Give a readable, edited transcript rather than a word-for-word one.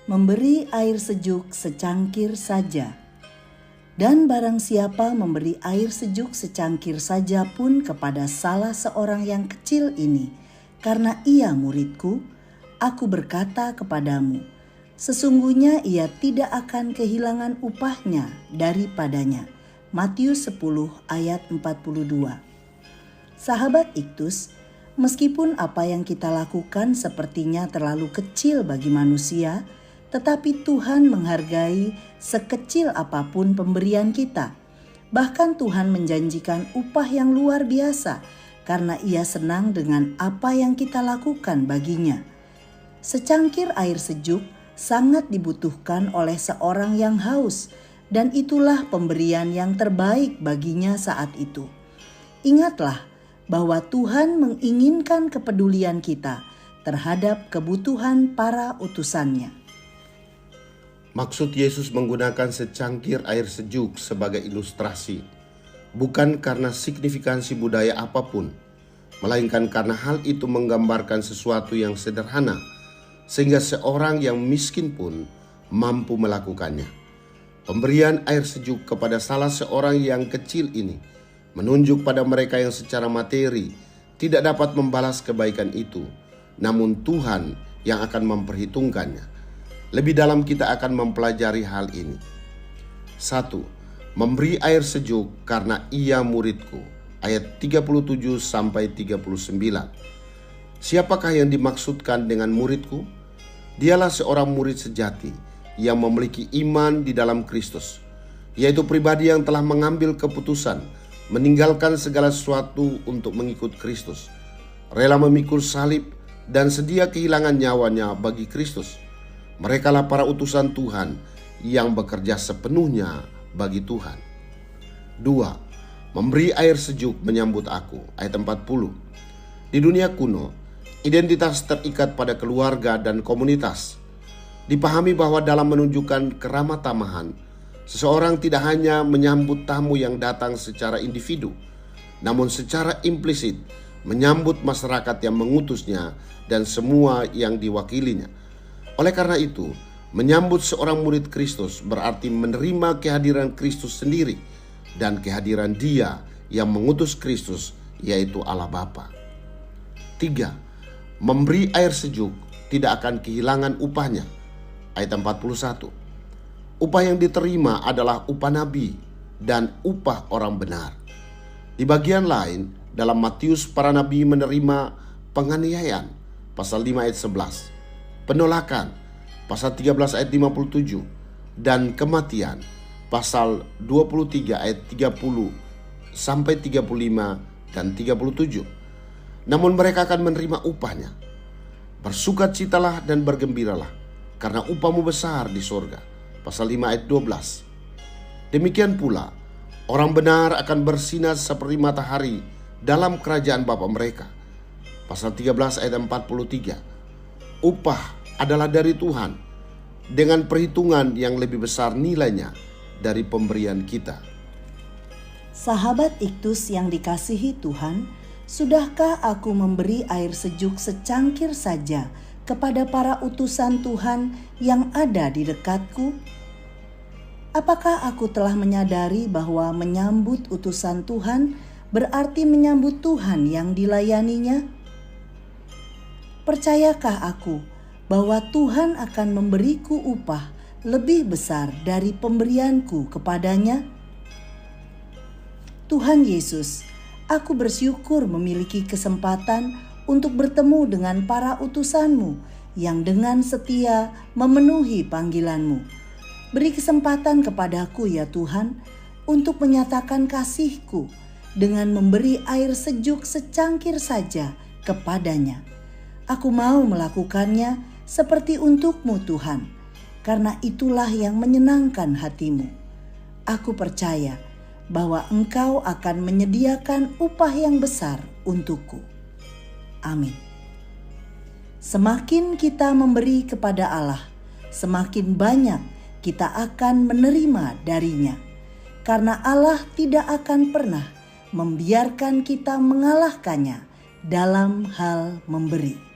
memberi air sejuk secangkir saja. Dan barang siapa memberi air sejuk secangkir saja pun kepada salah seorang yang kecil ini, karena ia muridku, aku berkata kepadamu, sesungguhnya ia tidak akan kehilangan upahnya daripadanya. Matius 10 ayat 42. Sahabat Iktus, meskipun apa yang kita lakukan sepertinya terlalu kecil bagi manusia, tetapi Tuhan menghargai sekecil apapun pemberian kita. Bahkan Tuhan menjanjikan upah yang luar biasa karena Ia senang dengan apa yang kita lakukan baginya. Secangkir air sejuk sangat dibutuhkan oleh seorang yang haus, dan itulah pemberian yang terbaik baginya saat itu. Ingatlah bahwa Tuhan menginginkan kepedulian kita terhadap kebutuhan para utusannya. Maksud Yesus menggunakan secangkir air sejuk sebagai ilustrasi, bukan karena signifikansi budaya apapun, melainkan karena hal itu menggambarkan sesuatu yang sederhana, sehingga seorang yang miskin pun mampu melakukannya. Pemberian air sejuk kepada salah seorang yang kecil ini menunjuk pada mereka yang secara materi tidak dapat membalas kebaikan itu, namun Tuhan yang akan memperhitungkannya. Lebih dalam kita akan mempelajari hal ini. 1. Memberi air sejuk karena ia muridku. Ayat 37-39. Siapakah yang dimaksudkan dengan muridku? Dialah seorang murid sejati yang memiliki iman di dalam Kristus, yaitu pribadi yang telah mengambil keputusan meninggalkan segala sesuatu untuk mengikut Kristus, rela memikul salib dan sedia kehilangan nyawanya bagi Kristus. Merekalah para utusan Tuhan yang bekerja sepenuhnya bagi Tuhan. 2. Memberi air sejuk menyambut aku. Ayat 40. Di dunia kuno, identitas terikat pada keluarga dan komunitas. Dipahami bahwa dalam menunjukkan keramah tamahan, seseorang tidak hanya menyambut tamu yang datang secara individu, namun secara implisit menyambut masyarakat yang mengutusnya dan semua yang diwakilinya. Oleh karena itu, menyambut seorang murid Kristus berarti menerima kehadiran Kristus sendiri dan kehadiran Dia yang mengutus Kristus, yaitu Allah Bapa. 3. Memberi air sejuk tidak akan kehilangan upahnya. Ayat 41. Upah yang diterima adalah upah nabi dan upah orang benar. Di bagian lain, dalam Matius para nabi menerima penganiayaan, pasal 5 ayat 11. Penolakan, pasal 13 ayat 57, dan kematian, pasal 23 ayat 30 sampai 35 dan 37. Namun mereka akan menerima upahnya. Bersukacitalah dan bergembiralah, karena upahmu besar di sorga. Pasal 5 ayat 12. Demikian pula, orang benar akan bersinar seperti matahari dalam kerajaan Bapa mereka. Pasal 13 ayat 43. Upah adalah dari Tuhan, dengan perhitungan yang lebih besar nilainya dari pemberian kita. Sahabat Iktus yang dikasihi Tuhan, sudahkah aku memberi air sejuk secangkir saja kepada para utusan Tuhan yang ada di dekatku? Apakah aku telah menyadari bahwa menyambut utusan Tuhan berarti menyambut Tuhan yang dilayaninya? Percayakah aku bahwa Tuhan akan memberiku upah lebih besar dari pemberianku kepadanya? Tuhan Yesus, aku bersyukur memiliki kesempatan untuk bertemu dengan para utusan-Mu yang dengan setia memenuhi panggilan-Mu. Beri kesempatan kepadaku ya Tuhan untuk menyatakan kasih-Ku dengan memberi air sejuk secangkir saja kepadanya. Aku mau melakukannya seperti untuk-Mu Tuhan, karena itulah yang menyenangkan hati-Mu. Aku percaya bahwa Engkau akan menyediakan upah yang besar untukku. Amin. Semakin kita memberi kepada Allah, semakin banyak kita akan menerima darinya. Karena Allah tidak akan pernah membiarkan kita mengalahkannya dalam hal memberi.